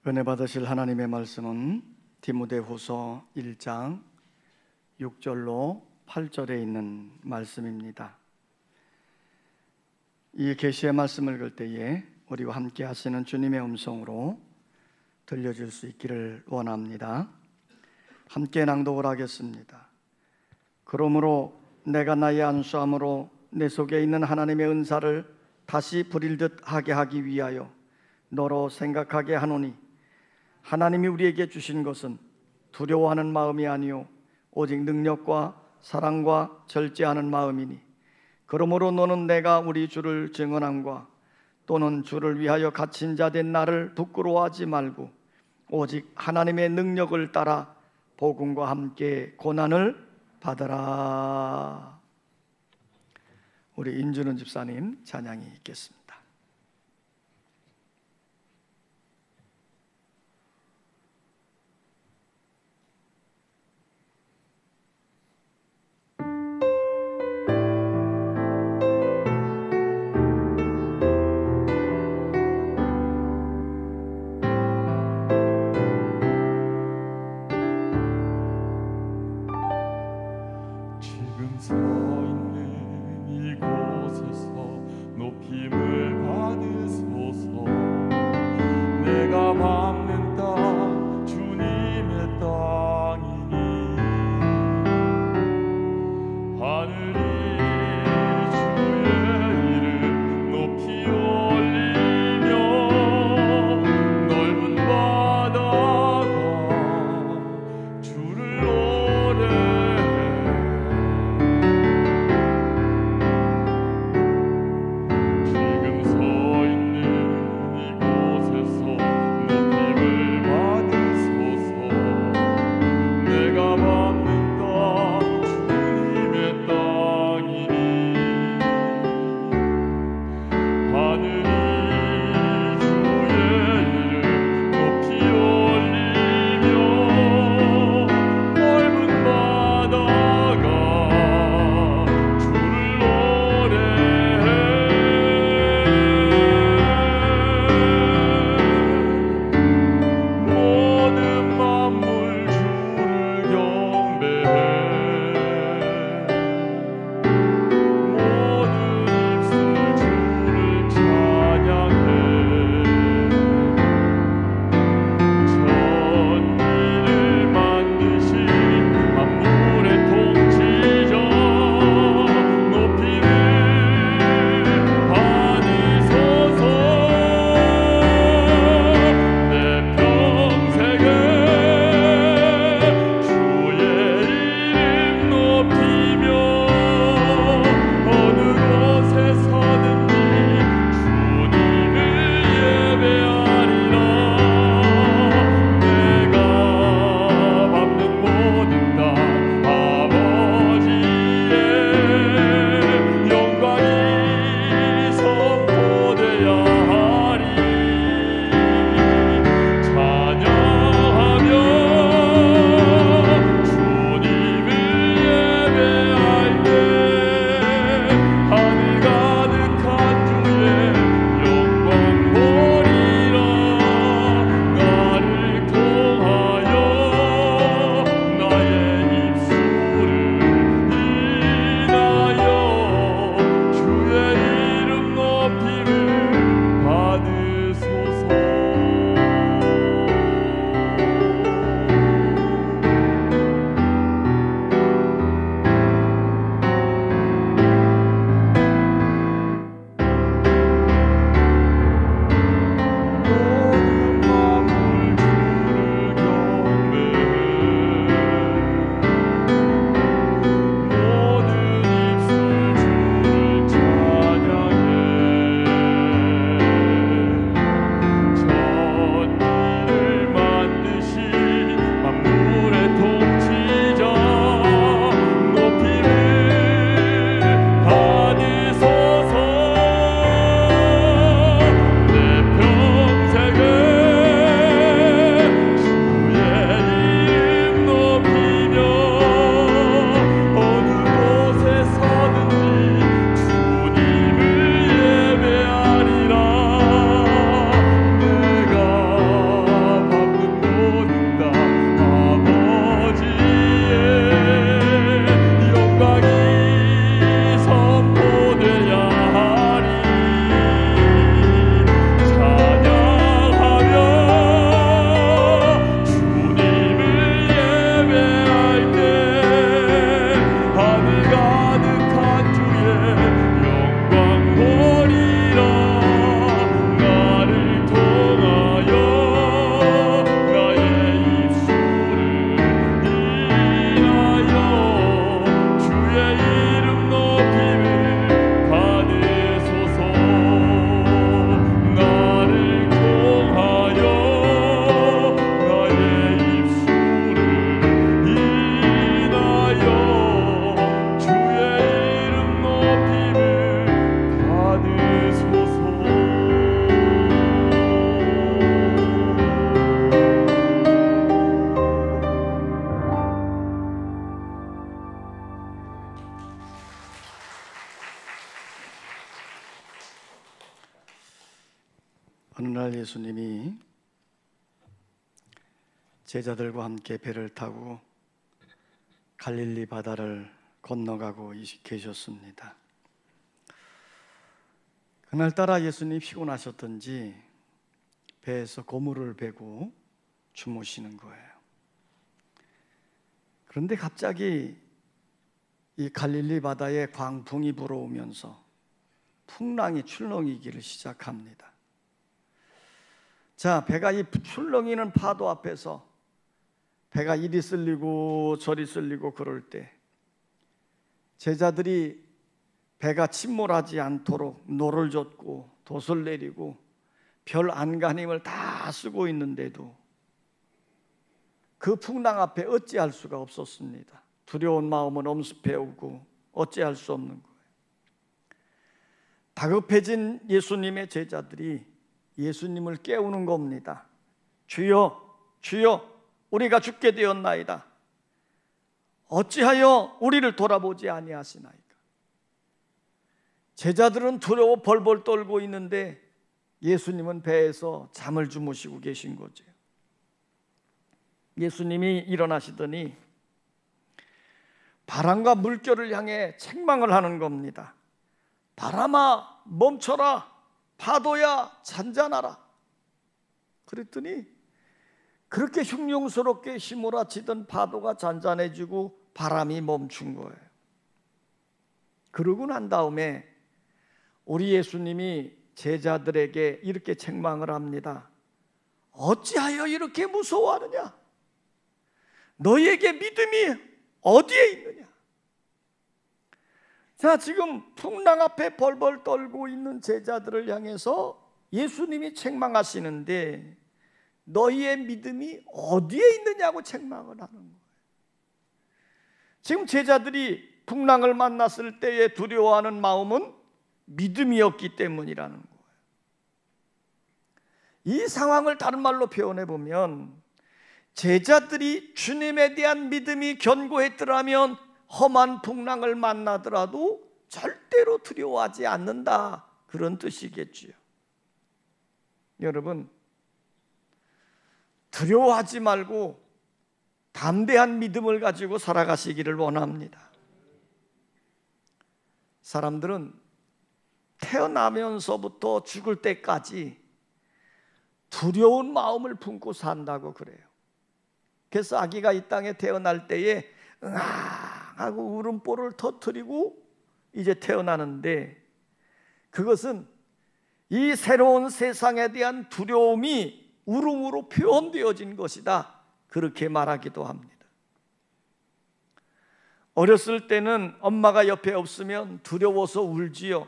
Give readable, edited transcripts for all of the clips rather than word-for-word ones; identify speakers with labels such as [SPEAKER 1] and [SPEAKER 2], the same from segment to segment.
[SPEAKER 1] 은혜 받으실 하나님의 말씀은 디모데후서 1장 6절로 8절에 있는 말씀입니다. 이 계시의 말씀을 읽을 때에 우리와 함께 하시는 주님의 음성으로 들려줄 수 있기를 원합니다. 함께 낭독을 하겠습니다. 그러므로 내가 나의 안수함으로 내 속에 있는 하나님의 은사를 다시 부릴 듯 하게 하기 위하여 너로 생각하게 하노니, 하나님이 우리에게 주신 것은 두려워하는 마음이 아니요 오직 능력과 사랑과 절제하는 마음이니, 그러므로 너는 내가 우리 주를 증언함과 또는 주를 위하여 갇힌 자 된 나를 부끄러워하지 말고 오직 하나님의 능력을 따라 복음과 함께 고난을 받으라. 우리 인준은 집사님 찬양이 있겠습니다.
[SPEAKER 2] 지금 서 있는 이곳에서 높임을
[SPEAKER 1] 예수님이 제자들과 함께 배를 타고 갈릴리 바다를 건너가고 계셨습니다. 그날따라 예수님이 피곤하셨던지 배에서 고무를 베고 주무시는 거예요. 그런데 갑자기 이 갈릴리 바다에 광풍이 불어오면서 풍랑이 출렁이기를 시작합니다. 자, 배가 이 출렁이는 파도 앞에서 배가 이리 쓸리고 저리 쓸리고 그럴 때 제자들이 배가 침몰하지 않도록 노를 젓고 돛을 내리고 별 안간힘을 다 쓰고 있는데도 그 풍랑 앞에 어찌할 수가 없었습니다. 두려운 마음은 엄습해오고 어찌할 수 없는 거예요. 다급해진 예수님의 제자들이 예수님을 깨우는 겁니다. 주여, 주여, 우리가 죽게 되었나이다. 어찌하여 우리를 돌아보지 아니하시나이까. 제자들은 두려워 벌벌 떨고 있는데 예수님은 배에서 잠을 주무시고 계신 거죠. 예수님이 일어나시더니 바람과 물결을 향해 책망을 하는 겁니다. 바람아 멈춰라, 파도야 잔잔하라. 그랬더니 그렇게 흉흉스럽게 휘몰아치던 파도가 잔잔해지고 바람이 멈춘 거예요. 그러고 난 다음에 우리 예수님이 제자들에게 이렇게 책망을 합니다. 어찌하여 이렇게 무서워하느냐? 너희에게 믿음이 어디에 있느냐? 자, 지금 풍랑 앞에 벌벌 떨고 있는 제자들을 향해서 예수님이 책망하시는데 너희의 믿음이 어디에 있느냐고 책망을 하는 거예요. 지금 제자들이 풍랑을 만났을 때에 두려워하는 마음은 믿음이었기 때문이라는 거예요. 이 상황을 다른 말로 표현해 보면 제자들이 주님에 대한 믿음이 견고했더라면 험한 풍랑을 만나더라도 절대로 두려워하지 않는다, 그런 뜻이겠지요. 여러분, 두려워하지 말고 담대한 믿음을 가지고 살아가시기를 원합니다. 사람들은 태어나면서부터 죽을 때까지 두려운 마음을 품고 산다고 그래요. 그래서 아기가 이 땅에 태어날 때에 응아하고 울음보를 터뜨리고 이제 태어나는데, 그것은 이 새로운 세상에 대한 두려움이 울음으로 표현되어진 것이다, 그렇게 말하기도 합니다. 어렸을 때는 엄마가 옆에 없으면 두려워서 울지요.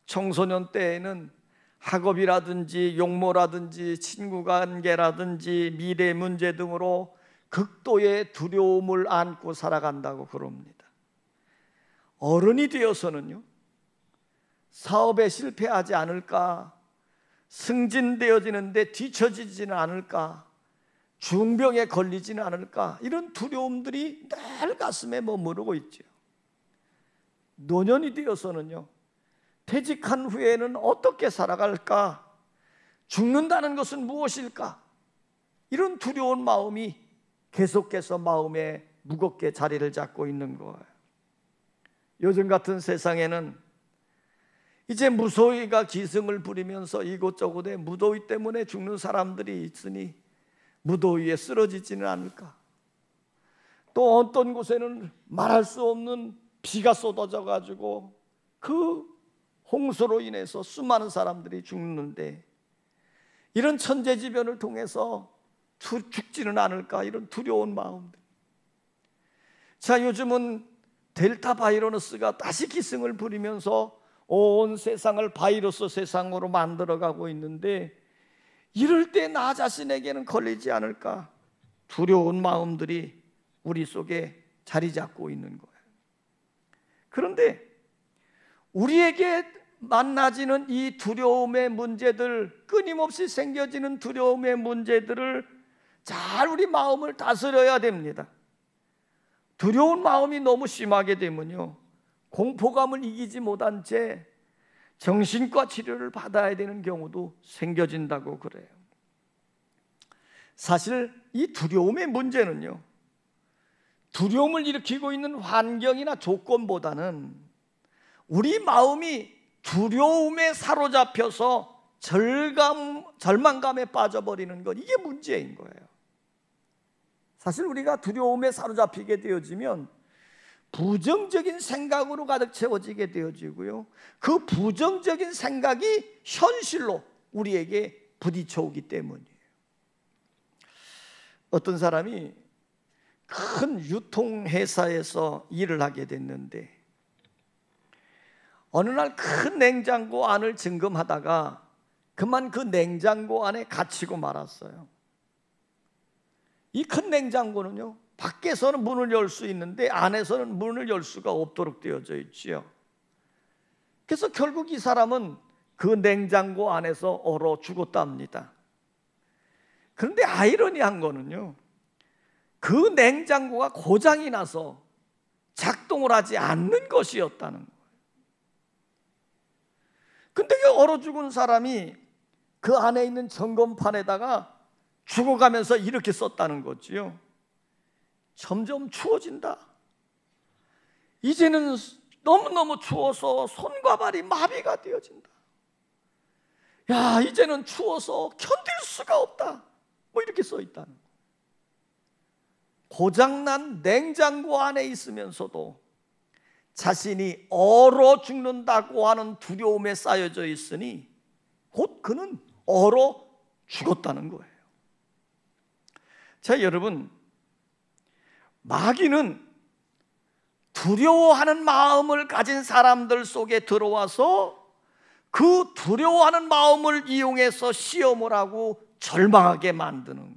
[SPEAKER 1] 청소년 때에는 학업이라든지 용모라든지 친구 관계라든지 미래 문제 등으로 극도의 두려움을 안고 살아간다고 그럽니다. 어른이 되어서는요, 사업에 실패하지 않을까, 승진되어지는데 뒤처지지는 않을까, 중병에 걸리지는 않을까, 이런 두려움들이 늘 가슴에 머무르고 있죠. 노년이 되어서는요, 퇴직한 후에는 어떻게 살아갈까, 죽는다는 것은 무엇일까, 이런 두려운 마음이 계속해서 마음에 무겁게 자리를 잡고 있는 거예요. 요즘 같은 세상에는 이제 무더위가 기승을 부리면서 이곳저곳에 무더위 때문에 죽는 사람들이 있으니 무더위에 쓰러지지는 않을까, 또 어떤 곳에는 말할 수 없는 비가 쏟아져 가지고 그 홍수로 인해서 수많은 사람들이 죽는데 이런 천재지변을 통해서 죽지는 않을까, 이런 두려운 마음들. 자, 요즘은 델타 바이러스가 다시 기승을 부리면서 온 세상을 바이러스 세상으로 만들어가고 있는데, 이럴 때 나 자신에게는 걸리지 않을까, 두려운 마음들이 우리 속에 자리 잡고 있는 거예요. 그런데 우리에게 만나지는 이 두려움의 문제들, 끊임없이 생겨지는 두려움의 문제들을 잘 우리 마음을 다스려야 됩니다. 두려운 마음이 너무 심하게 되면요, 공포감을 이기지 못한 채 정신과 치료를 받아야 되는 경우도 생겨진다고 그래요. 사실 이 두려움의 문제는요, 두려움을 일으키고 있는 환경이나 조건보다는 우리 마음이 두려움에 사로잡혀서 절망감에 빠져버리는 것, 이게 문제인 거예요. 사실 우리가 두려움에 사로잡히게 되어지면 부정적인 생각으로 가득 채워지게 되어지고요, 그 부정적인 생각이 현실로 우리에게 부딪혀오기 때문이에요. 어떤 사람이 큰 유통회사에서 일을 하게 됐는데 어느 날 큰 냉장고 안을 점검하다가 그만 그 냉장고 안에 갇히고 말았어요. 이 큰 냉장고는요, 밖에서는 문을 열 수 있는데 안에서는 문을 열 수가 없도록 되어져 있지요. 그래서 결국 이 사람은 그 냉장고 안에서 얼어 죽었답니다. 그런데 아이러니한 거는요, 그 냉장고가 고장이 나서 작동을 하지 않는 것이었다는 거예요. 근데 그 얼어 죽은 사람이 그 안에 있는 점검판에다가 죽어가면서 이렇게 썼다는 거지요. 점점 추워진다. 이제는 너무너무 추워서 손과 발이 마비가 되어진다. 야, 이제는 추워서 견딜 수가 없다. 뭐 이렇게 써 있다는 거예요. 고장난 냉장고 안에 있으면서도 자신이 얼어 죽는다고 하는 두려움에 쌓여져 있으니 곧 그는 얼어 죽었다는 거예요. 자, 여러분, 마귀는 두려워하는 마음을 가진 사람들 속에 들어와서 그 두려워하는 마음을 이용해서 시험을 하고 절망하게 만드는 거예요.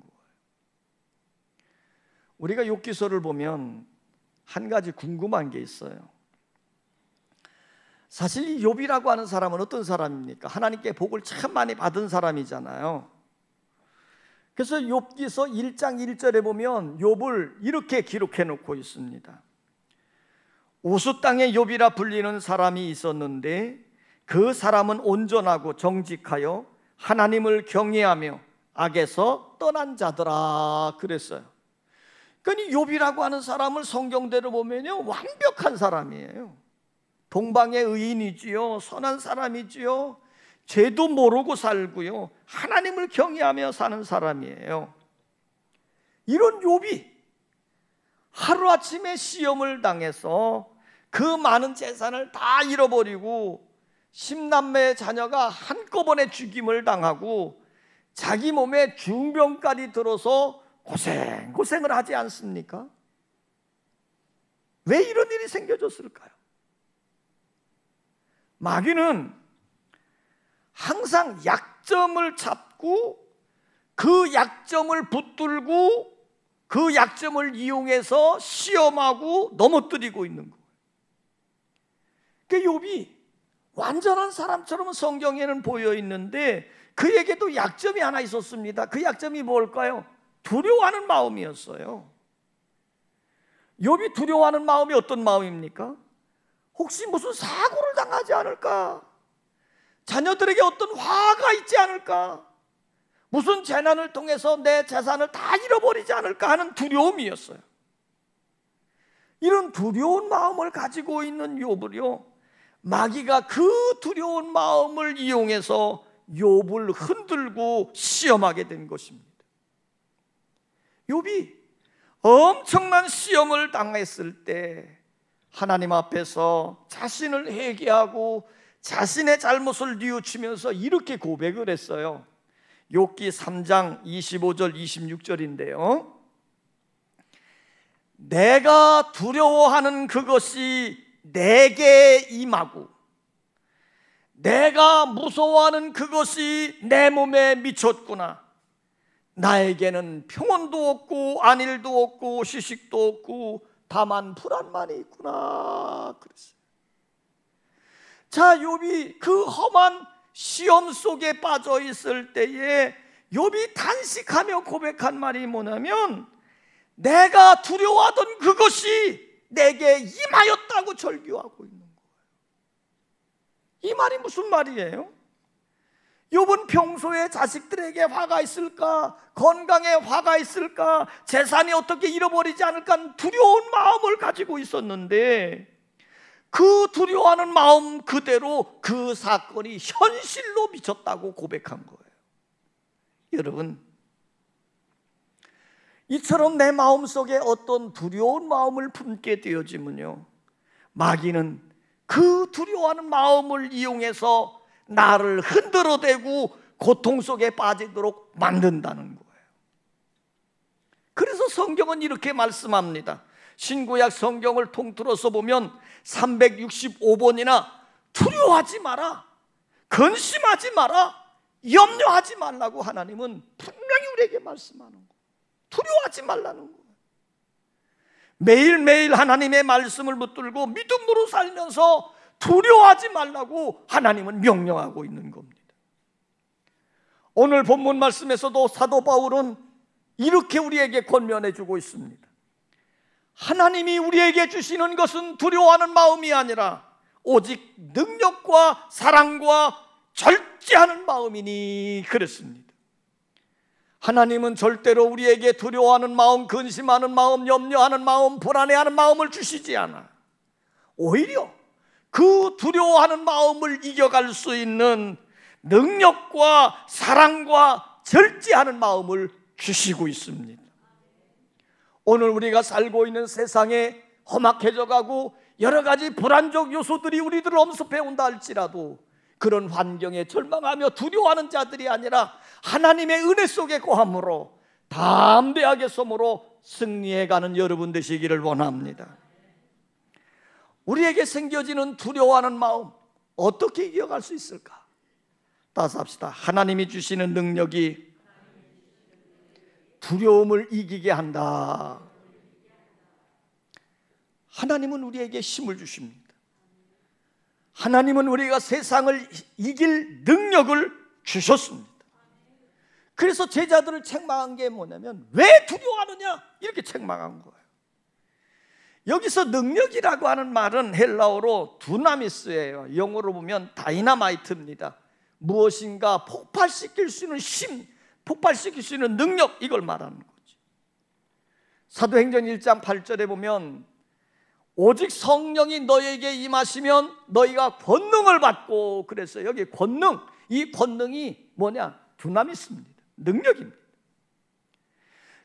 [SPEAKER 1] 우리가 욥기서를 보면 한 가지 궁금한 게 있어요. 사실 이 욥이라고 하는 사람은 어떤 사람입니까? 하나님께 복을 참 많이 받은 사람이잖아요. 그래서 욥기서 1장 1절에 보면 욥을 이렇게 기록해 놓고 있습니다. 우스 땅의 욥이라 불리는 사람이 있었는데 그 사람은 온전하고 정직하여 하나님을 경외하며 악에서 떠난 자더라 그랬어요. 그러니까 욥이라고 하는 사람을 성경대로 보면요, 완벽한 사람이에요. 동방의 의인이지요, 선한 사람이지요, 죄도 모르고 살고요, 하나님을 경외하며 사는 사람이에요. 이런 욥이 하루아침에 시험을 당해서 그 많은 재산을 다 잃어버리고 10남매의 자녀가 한꺼번에 죽임을 당하고 자기 몸에 중병까지 들어서 고생을 하지 않습니까? 왜 이런 일이 생겨졌을까요? 마귀는 항상 약점을 잡고 그 약점을 붙들고 그 약점을 이용해서 시험하고 넘어뜨리고 있는 거예요. 그 욥이 완전한 사람처럼 성경에는 보여 있는데 그에게도 약점이 하나 있었습니다. 그 약점이 뭘까요? 두려워하는 마음이었어요. 욥이 두려워하는 마음이 어떤 마음입니까? 혹시 무슨 사고를 당하지 않을까? 자녀들에게 어떤 화가 있지 않을까? 무슨 재난을 통해서 내 재산을 다 잃어버리지 않을까 하는 두려움이었어요. 이런 두려운 마음을 가지고 있는 욥을요, 마귀가 그 두려운 마음을 이용해서 욥을 흔들고 시험하게 된 것입니다. 욥이 엄청난 시험을 당했을 때 하나님 앞에서 자신을 회개하고 자신의 잘못을 뉘우치면서 이렇게 고백을 했어요. 욥기 3장 25절 26절인데요. 내가 두려워하는 그것이 내게 임하고 내가 무서워하는 그것이 내 몸에 미쳤구나. 나에게는 평온도 없고 안일도 없고 휴식도 없고 다만 불안만이 있구나 그랬어요. 자, 욥이 그 험한 시험 속에 빠져 있을 때에 욥이 단식하며 고백한 말이 뭐냐면 내가 두려워하던 그것이 내게 임하였다고 절규하고 있는 거예요. 이 말이 무슨 말이에요? 욥은 평소에 자식들에게 화가 있을까? 건강에 화가 있을까? 재산이 어떻게 잃어버리지 않을까? 두려운 마음을 가지고 있었는데 그 두려워하는 마음 그대로 그 사건이 현실로 미쳤다고 고백한 거예요. 여러분, 이처럼 내 마음속에 어떤 두려운 마음을 품게 되어지면요, 마귀는 그 두려워하는 마음을 이용해서 나를 흔들어대고 고통 속에 빠지도록 만든다는 거예요. 그래서 성경은 이렇게 말씀합니다. 신구약 성경을 통틀어서 보면 365번이나 두려워하지 마라, 근심하지 마라, 염려하지 말라고 하나님은 분명히 우리에게 말씀하는 거예요. 두려워하지 말라는 거예요. 매일매일 하나님의 말씀을 붙들고 믿음으로 살면서 두려워하지 말라고 하나님은 명령하고 있는 겁니다. 오늘 본문 말씀에서도 사도 바울은 이렇게 우리에게 권면해 주고 있습니다. 하나님이 우리에게 주시는 것은 두려워하는 마음이 아니라 오직 능력과 사랑과 절제하는 마음이니 그랬습니다. 하나님은 절대로 우리에게 두려워하는 마음, 근심하는 마음, 염려하는 마음, 불안해하는 마음을 주시지 않아. 오히려 그 두려워하는 마음을 이겨갈 수 있는 능력과 사랑과 절제하는 마음을 주시고 있습니다. 오늘 우리가 살고 있는 세상에 험악해져 가고 여러 가지 불안적 요소들이 우리들을 엄습해 온다 할지라도 그런 환경에 절망하며 두려워하는 자들이 아니라 하나님의 은혜 속에 거함으로 담대하게 섬으로 승리해가는 여러분 되시기를 원합니다. 우리에게 생겨지는 두려워하는 마음 어떻게 이겨갈 수 있을까? 따라서 합시다. 하나님이 주시는 능력이 두려움을 이기게 한다. 하나님은 우리에게 힘을 주십니다. 하나님은 우리가 세상을 이길 능력을 주셨습니다. 그래서 제자들을 책망한 게 뭐냐면 왜 두려워하느냐 이렇게 책망한 거예요. 여기서 능력이라고 하는 말은 헬라어로 두나미스예요. 영어로 보면 다이나마이트입니다. 무엇인가 폭발시킬 수 있는 힘, 폭발시킬 수 있는 능력, 이걸 말하는 거죠. 사도행전 1장 8절에 보면 오직 성령이 너에게 임하시면 너희가 권능을 받고, 그래서 여기 권능, 이 권능이 뭐냐? 두나미스입니다. 능력입니다.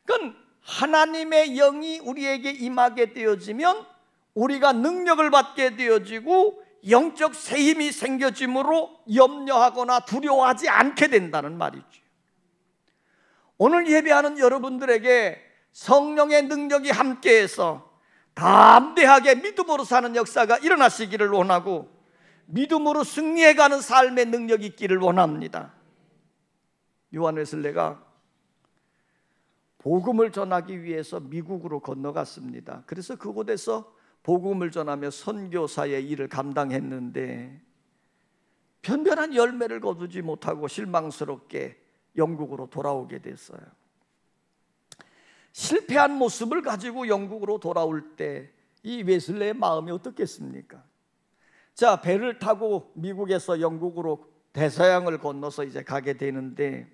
[SPEAKER 1] 그러니까 하나님의 영이 우리에게 임하게 되어지면 우리가 능력을 받게 되어지고 영적 새 힘이 생겨짐으로 염려하거나 두려워하지 않게 된다는 말이죠. 오늘 예배하는 여러분들에게 성령의 능력이 함께해서 담대하게 믿음으로 사는 역사가 일어나시기를 원하고 믿음으로 승리해가는 삶의 능력이 있기를 원합니다. 요한 웨슬레가 복음을 전하기 위해서 미국으로 건너갔습니다. 그래서 그곳에서 복음을 전하며 선교사의 일을 감당했는데 변변한 열매를 거두지 못하고 실망스럽게 영국으로 돌아오게 됐어요. 실패한 모습을 가지고 영국으로 돌아올 때 이 웨슬레의 마음이 어떻겠습니까? 자, 배를 타고 미국에서 영국으로 대서양을 건너서 이제 가게 되는데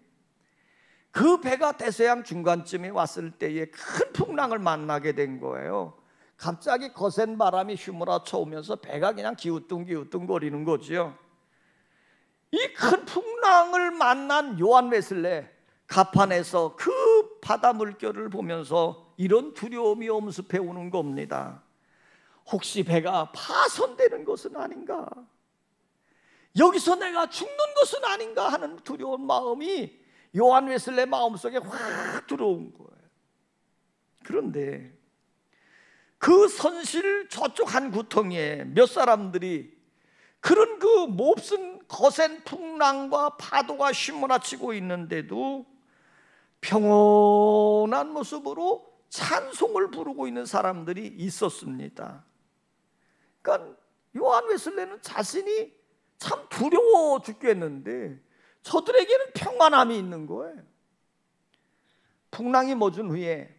[SPEAKER 1] 그 배가 대서양 중간쯤에 왔을 때에 큰 풍랑을 만나게 된 거예요. 갑자기 거센 바람이 휘몰아쳐 오면서 배가 그냥 기우뚱기우뚱 거리는 거죠. 이 큰 풍랑을 만난 요한 웨슬레, 갑판에서 그 바다 물결을 보면서 이런 두려움이 엄습해 오는 겁니다. 혹시 배가 파손되는 것은 아닌가? 여기서 내가 죽는 것은 아닌가 하는 두려운 마음이 요한 웨슬레 마음속에 확 들어온 거예요. 그런데 그 선실 저쪽 한 구덩이에 몇 사람들이 그런 그 몹슨 거센 풍랑과 파도가 휘몰아치고 있는데도 평온한 모습으로 찬송을 부르고 있는 사람들이 있었습니다. 그러니까 요한 웨슬레는 자신이 참 두려워 죽겠는데 저들에게는 평안함이 있는 거예요. 풍랑이 멎은 후에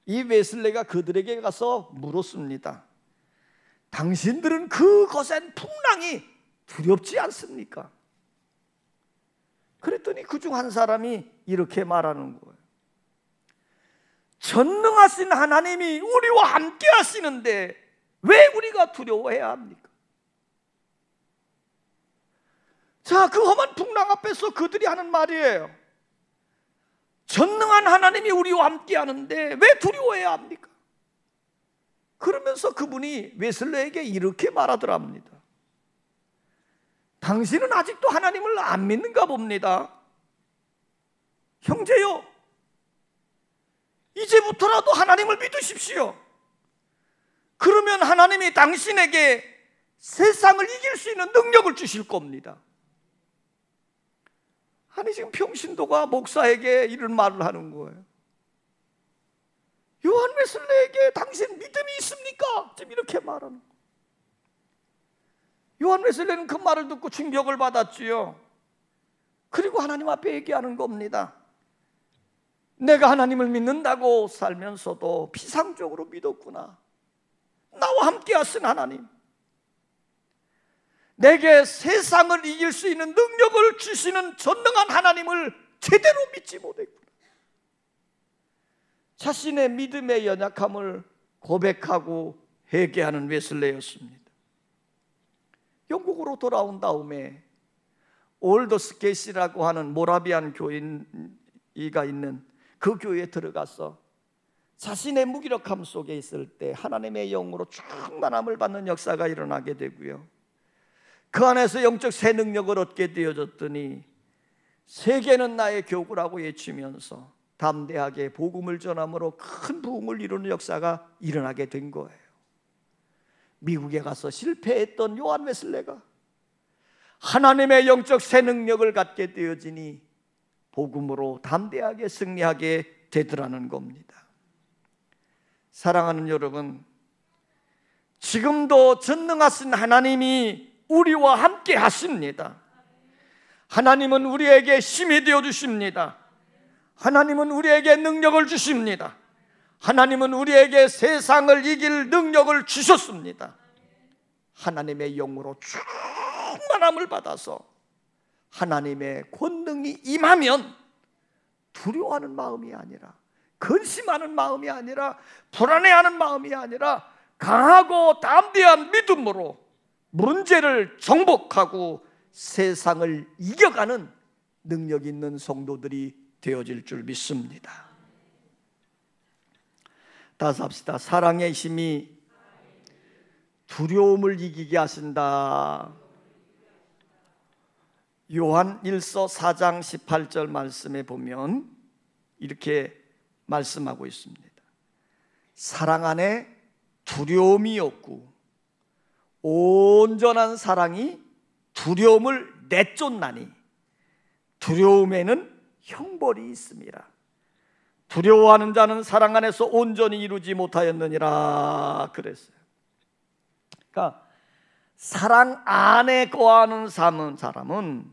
[SPEAKER 1] 이 웨슬레가 그들에게 가서 물었습니다. 당신들은 그 거센 풍랑이 두렵지 않습니까? 그랬더니 그중 한 사람이 이렇게 말하는 거예요. 전능하신 하나님이 우리와 함께 하시는데 왜 우리가 두려워해야 합니까? 자, 그 험한 풍랑 앞에서 그들이 하는 말이에요. 전능한 하나님이 우리와 함께 하는데 왜 두려워해야 합니까? 그러면서 그분이 웨슬레에게 이렇게 말하더랍니다. 당신은 아직도 하나님을 안 믿는가 봅니다. 형제요, 이제부터라도 하나님을 믿으십시오. 그러면 하나님이 당신에게 세상을 이길 수 있는 능력을 주실 겁니다. 아니, 지금 평신도가 목사에게 이런 말을 하는 거예요. 요한 웨슬레에게 당신 믿음이 있습니까? 지금 이렇게 말하는 거예요. 요한 웨슬레는 그 말을 듣고 충격을 받았지요. 그리고 하나님 앞에 얘기하는 겁니다. 내가 하나님을 믿는다고 살면서도 피상적으로 믿었구나. 나와 함께 하신 하나님, 내게 세상을 이길 수 있는 능력을 주시는 전능한 하나님을 제대로 믿지 못했구나. 자신의 믿음의 연약함을 고백하고 회개하는 웨슬레였습니다. 영국으로 돌아온 다음에 올더스켓이라고 하는 모라비안 교인이가 있는 그 교회에 들어가서 자신의 무기력함 속에 있을 때 하나님의 영으로 충만함을 받는 역사가 일어나게 되고요, 그 안에서 영적 새 능력을 얻게 되어졌더니 세계는 나의 교구라고 외치면서 담대하게 복음을 전함으로 큰 부흥을 이루는 역사가 일어나게 된 거예요. 미국에 가서 실패했던 요한 웨슬레가 하나님의 영적 새 능력을 갖게 되어지니 복음으로 담대하게 승리하게 되더라는 겁니다. 사랑하는 여러분, 지금도 전능하신 하나님이 우리와 함께 하십니다. 하나님은 우리에게 힘이 되어 주십니다. 하나님은 우리에게 능력을 주십니다. 하나님은 우리에게 세상을 이길 능력을 주셨습니다. 하나님의 영으로 충만함을 받아서 하나님의 권능이 임하면 두려워하는 마음이 아니라, 근심하는 마음이 아니라, 불안해하는 마음이 아니라 강하고 담대한 믿음으로 문제를 정복하고 세상을 이겨가는 능력 있는 성도들이 되어질 줄 믿습니다. 다시 합시다. 사랑의 힘이 두려움을 이기게 하신다. 요한 1서 4장 18절 말씀에 보면 이렇게 말씀하고 있습니다. 사랑 안에 두려움이 없고 온전한 사랑이 두려움을 내쫓나니 두려움에는 형벌이 있습니다. 두려워하는 자는 사랑 안에서 온전히 이루지 못하였느니라 그랬어요. 그러니까 사랑 안에 거하는 사람은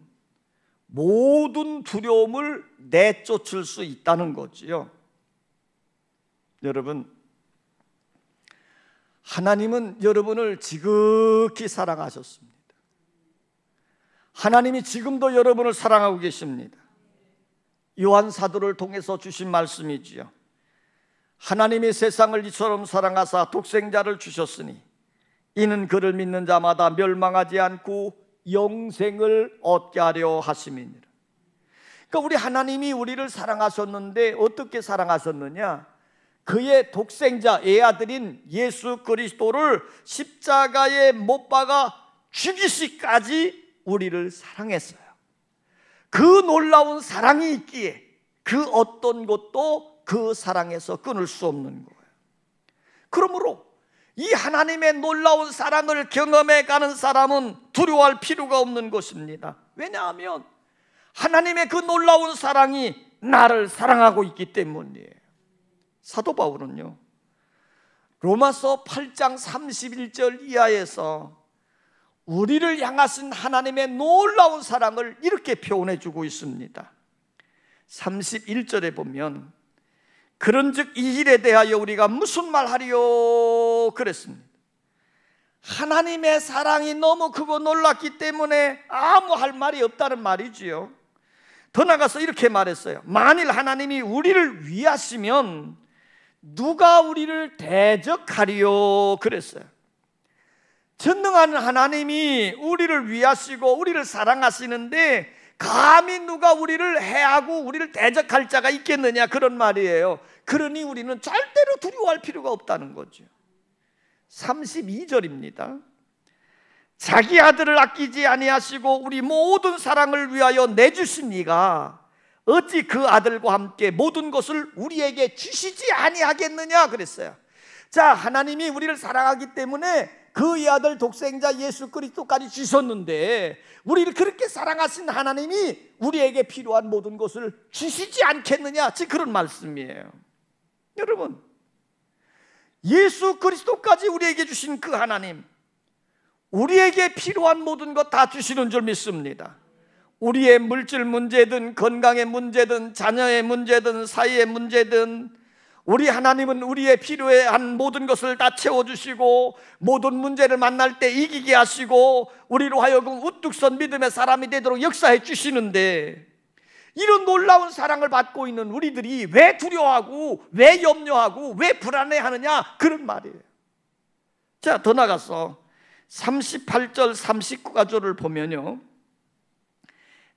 [SPEAKER 1] 모든 두려움을 내쫓을 수 있다는 거지요. 여러분, 하나님은 여러분을 지극히 사랑하셨습니다. 하나님이 지금도 여러분을 사랑하고 계십니다. 요한 사도를 통해서 주신 말씀이지요. 하나님이 세상을 이처럼 사랑하사 독생자를 주셨으니 이는 그를 믿는 자마다 멸망하지 않고 영생을 얻게 하려 하심이니라. 그러니까 우리 하나님이 우리를 사랑하셨는데 어떻게 사랑하셨느냐? 그의 독생자 애아들인 예수 그리스도를 십자가에 못 박아 죽이시까지 우리를 사랑했어요. 그 놀라운 사랑이 있기에 그 어떤 것도 그 사랑에서 끊을 수 없는 거예요. 그러므로 이 하나님의 놀라운 사랑을 경험해 가는 사람은 두려워할 필요가 없는 것입니다. 왜냐하면 하나님의 그 놀라운 사랑이 나를 사랑하고 있기 때문이에요. 사도 바울은요, 로마서 8장 31절 이하에서 우리를 향하신 하나님의 놀라운 사랑을 이렇게 표현해 주고 있습니다. 31절에 보면 그런즉 이 일에 대하여 우리가 무슨 말하리요 그랬습니다. 하나님의 사랑이 너무 크고 놀랐기 때문에 아무 할 말이 없다는 말이지요. 더 나가서 이렇게 말했어요. 만일 하나님이 우리를 위하시면 누가 우리를 대적하리요? 그랬어요. 전능한 하나님이 우리를 위하시고 우리를 사랑하시는데 감히 누가 우리를 해하고 우리를 대적할 자가 있겠느냐, 그런 말이에요. 그러니 우리는 절대로 두려워할 필요가 없다는 거죠. 32절입니다. 자기 아들을 아끼지 아니하시고 우리 모든 사랑을 위하여 내주신 이가 어찌 그 아들과 함께 모든 것을 우리에게 주시지 아니하겠느냐 그랬어요. 자, 하나님이 우리를 사랑하기 때문에 그의 아들 독생자 예수 그리스도까지 주셨는데, 우리를 그렇게 사랑하신 하나님이 우리에게 필요한 모든 것을 주시지 않겠느냐, 즉 그런 말씀이에요. 여러분, 예수 그리스도까지 우리에게 주신 그 하나님, 우리에게 필요한 모든 것 다 주시는 줄 믿습니다. 우리의 물질 문제든 건강의 문제든 자녀의 문제든 사이의 문제든, 우리 하나님은 우리의 필요한 모든 것을 다 채워주시고 모든 문제를 만날 때 이기게 하시고 우리로 하여금 우뚝 선 믿음의 사람이 되도록 역사해 주시는데, 이런 놀라운 사랑을 받고 있는 우리들이 왜 두려워하고 왜 염려하고 왜 불안해하느냐, 그런 말이에요. 자, 더 나가서 38절 39절을 보면요,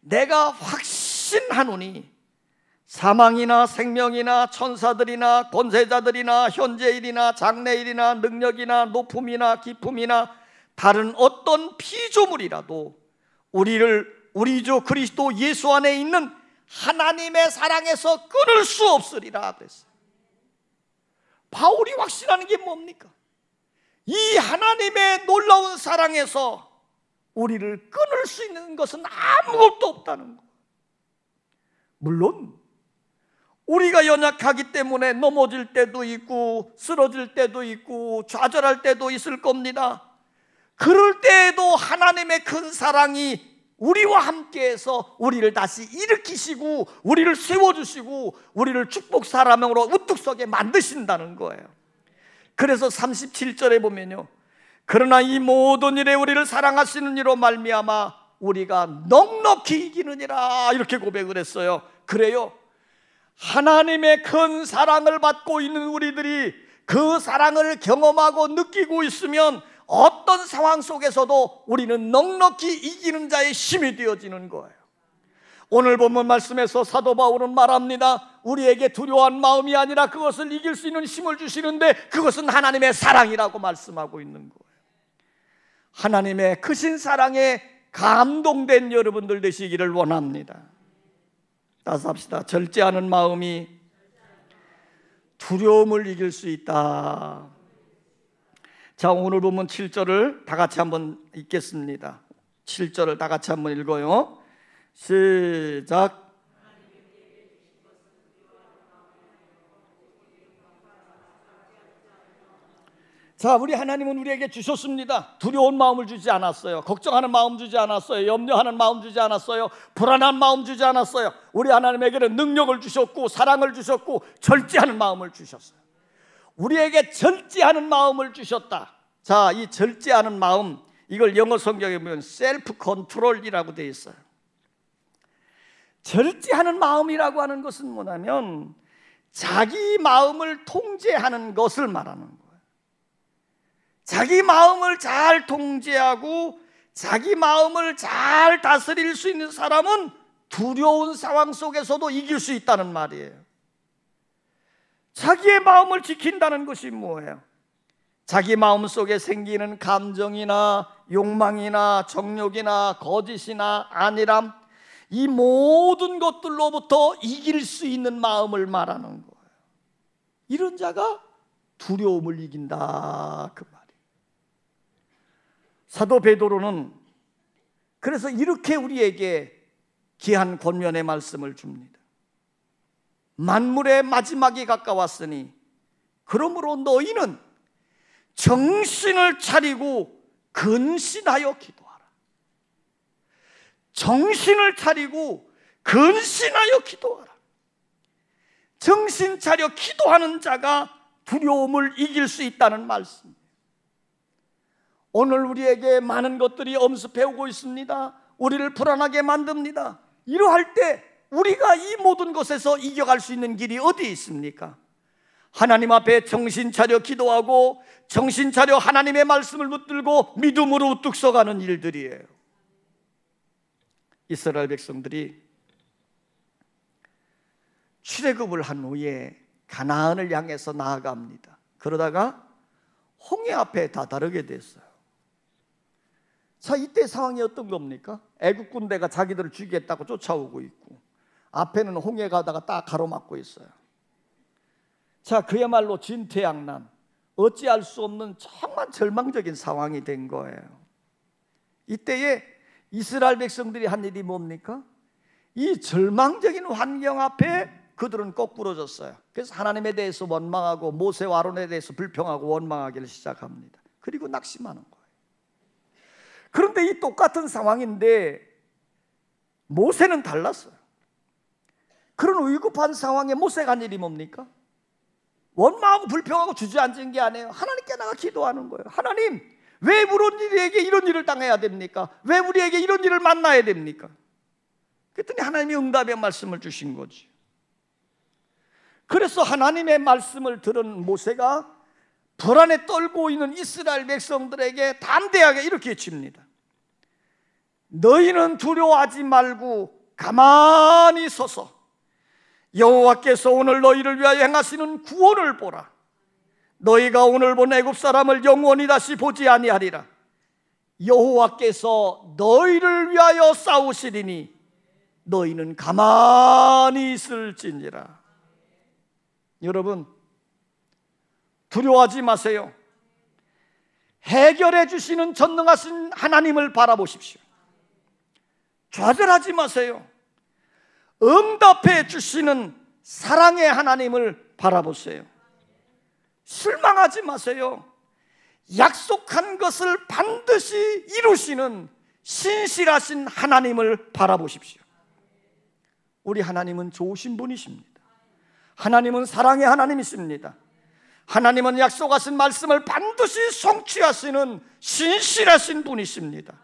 [SPEAKER 1] 내가 확신하노니 사망이나 생명이나 천사들이나 권세자들이나 현재일이나 장래일이나 능력이나 높음이나 깊음이나 다른 어떤 피조물이라도 우리를 우리 주 그리스도 예수 안에 있는 하나님의 사랑에서 끊을 수 없으리라 그랬어요. 바울이 확신하는 게 뭡니까? 이 하나님의 놀라운 사랑에서 우리를 끊을 수 있는 것은 아무것도 없다는 거. 물론 우리가 연약하기 때문에 넘어질 때도 있고 쓰러질 때도 있고 좌절할 때도 있을 겁니다. 그럴 때에도 하나님의 큰 사랑이 우리와 함께해서 우리를 다시 일으키시고 우리를 세워주시고 우리를 축복 사람으로 우뚝 서게 만드신다는 거예요. 그래서 37절에 보면요, 그러나 이 모든 일에 우리를 사랑하시는 이로 말미암아 우리가 넉넉히 이기느니라, 이렇게 고백을 했어요. 그래요, 하나님의 큰 사랑을 받고 있는 우리들이 그 사랑을 경험하고 느끼고 있으면 어떤 상황 속에서도 우리는 넉넉히 이기는 자의 힘이 되어지는 거예요. 오늘 본문 말씀에서 사도 바울은 말합니다. 우리에게 두려워한 마음이 아니라 그것을 이길 수 있는 힘을 주시는데 그것은 하나님의 사랑이라고 말씀하고 있는 거예요. 하나님의 크신 사랑에 감동된 여러분들 되시기를 원합니다. 따라서 합시다. 절제하는 마음이 두려움을 이길 수 있다. 자, 오늘 본문 7절을 다 같이 한번 읽겠습니다. 7절을 다 같이 한번 읽어요. 시작. 자, 우리 하나님은 우리에게 주셨습니다. 두려운 마음을 주지 않았어요. 걱정하는 마음 주지 않았어요. 염려하는 마음 주지 않았어요. 불안한 마음 주지 않았어요. 우리 하나님에게는 능력을 주셨고 사랑을 주셨고 절제하는 마음을 주셨어요. 우리에게 절제하는 마음을 주셨다. 자, 이 절제하는 마음, 이걸 영어 성경에 보면 셀프 컨트롤이라고 되어 있어요. 절제하는 마음이라고 하는 것은 뭐냐면 자기 마음을 통제하는 것을 말하는 거예요. 자기 마음을 잘 통제하고 자기 마음을 잘 다스릴 수 있는 사람은 두려운 상황 속에서도 이길 수 있다는 말이에요. 자기의 마음을 지킨다는 것이 뭐예요? 자기 마음 속에 생기는 감정이나 욕망이나 정욕이나 거짓이나 안일함, 이 모든 것들로부터 이길 수 있는 마음을 말하는 거예요. 이런 자가 두려움을 이긴다, 그 말이에요. 사도 베드로는 그래서 이렇게 우리에게 귀한 권면의 말씀을 줍니다. 만물의 마지막이 가까웠으니 그러므로 너희는 정신을 차리고 근신하여 기도하라. 정신을 차리고 근신하여 기도하라. 정신 차려 기도하는 자가 두려움을 이길 수 있다는 말씀이에요. 오늘 우리에게 많은 것들이 엄습해 오고 있습니다. 우리를 불안하게 만듭니다. 이러할 때 우리가 이 모든 것에서 이겨갈 수 있는 길이 어디 있습니까? 하나님 앞에 정신 차려 기도하고 정신 차려 하나님의 말씀을 붙들고 믿음으로 우뚝 서가는 일들이에요. 이스라엘 백성들이 출애굽을 한 후에 가나안을 향해서 나아갑니다. 그러다가 홍해 앞에 다다르게 됐어요. 자, 이때 상황이 어떤 겁니까? 애국 군대가 자기들을 죽이겠다고 쫓아오고 있고 앞에는 홍해 가다가 딱 가로막고 있어요. 자, 그야말로 진퇴양난, 어찌할 수 없는 정말 절망적인 상황이 된 거예요. 이때에 이스라엘 백성들이 한 일이 뭡니까? 이 절망적인 환경 앞에 그들은 거꾸로졌어요. 그래서 하나님에 대해서 원망하고 모세와 아론에 대해서 불평하고 원망하기를 시작합니다. 그리고 낙심하는 거예요. 그런데 이 똑같은 상황인데 모세는 달랐어요. 그런 위급한 상황에 모세가 한 일이 뭡니까? 원망하고 불평하고 주저앉은 게 아니에요. 하나님께 나가 기도하는 거예요. 하나님, 왜 우리에게 이런 일을 당해야 됩니까? 왜 우리에게 이런 일을 만나야 됩니까? 그랬더니 하나님이 응답의 말씀을 주신 거지. 그래서 하나님의 말씀을 들은 모세가 불안에 떨고 있는 이스라엘 백성들에게 담대하게 이렇게 외칩니다. 너희는 두려워하지 말고 가만히 서서 여호와께서 오늘 너희를 위하여 행하시는 구원을 보라. 너희가 오늘 본 애굽 사람을 영원히 다시 보지 아니하리라. 여호와께서 너희를 위하여 싸우시리니 너희는 가만히 있을지니라. 여러분, 두려워하지 마세요. 해결해 주시는 전능하신 하나님을 바라보십시오. 좌절하지 마세요. 응답해 주시는 사랑의 하나님을 바라보세요. 실망하지 마세요. 약속한 것을 반드시 이루시는 신실하신 하나님을 바라보십시오. 우리 하나님은 좋으신 분이십니다. 하나님은 사랑의 하나님이십니다. 하나님은 약속하신 말씀을 반드시 성취하시는 신실하신 분이십니다.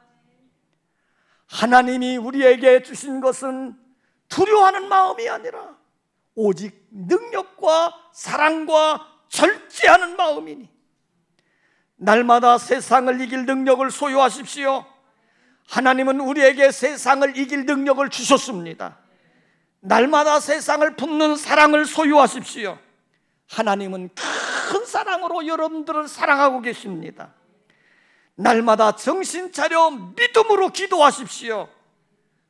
[SPEAKER 1] 하나님이 우리에게 주신 것은 두려워하는 마음이 아니라 오직 능력과 사랑과 절제하는 마음이니 날마다 세상을 이길 능력을 소유하십시오. 하나님은 우리에게 세상을 이길 능력을 주셨습니다. 날마다 세상을 품는 사랑을 소유하십시오. 하나님은 큰 사랑으로 여러분들을 사랑하고 계십니다. 날마다 정신 차려 믿음으로 기도하십시오.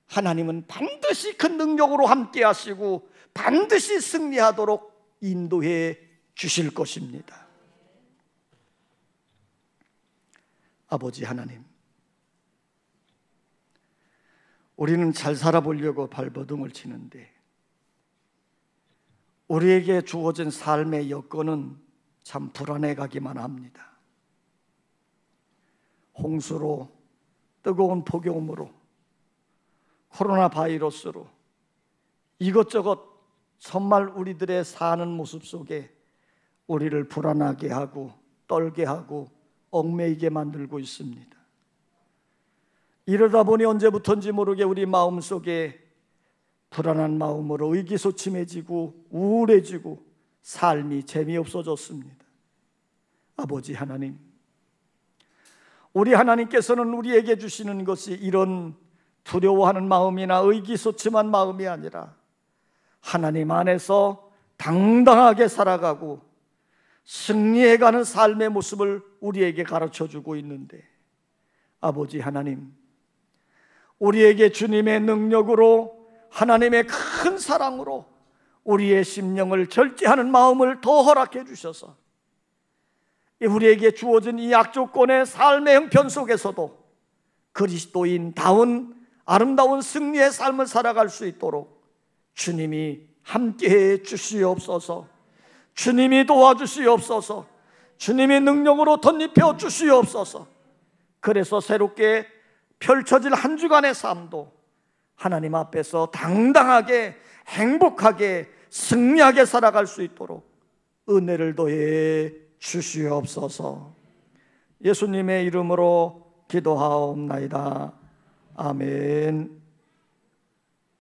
[SPEAKER 1] 하나님은 반드시 그 능력으로 함께 하시고 반드시 승리하도록 인도해 주실 것입니다. 아버지 하나님, 우리는 잘 살아보려고 발버둥을 치는데 우리에게 주어진 삶의 여건은 참 불안해 가기만 합니다. 홍수로, 뜨거운 폭염으로, 코로나 바이러스로 이것저것 정말 우리들의 사는 모습 속에 우리를 불안하게 하고 떨게 하고 얽매이게 만들고 있습니다. 이러다 보니 언제부터인지 모르게 우리 마음속에 불안한 마음으로 의기소침해지고 우울해지고 삶이 재미없어졌습니다. 아버지 하나님, 우리 하나님께서는 우리에게 주시는 것이 이런 두려워하는 마음이나 의기소침한 마음이 아니라 하나님 안에서 당당하게 살아가고 승리해가는 삶의 모습을 우리에게 가르쳐주고 있는데, 아버지 하나님, 우리에게 주님의 능력으로 하나님의 큰 사랑으로 우리의 심령을 절제하는 마음을 더 허락해 주셔서 우리에게 주어진 이 악조건의 삶의 형편 속에서도 그리스도인다운 아름다운 승리의 삶을 살아갈 수 있도록 주님이 함께해 주시옵소서. 주님이 도와주시옵소서. 주님의 능력으로 덧입혀 주시옵소서. 그래서 새롭게 펼쳐질 한 주간의 삶도 하나님 앞에서 당당하게 행복하게 승리하게 살아갈 수 있도록 은혜를 더해 주시옵소서. 예수님의 이름으로 기도하옵나이다. 아멘.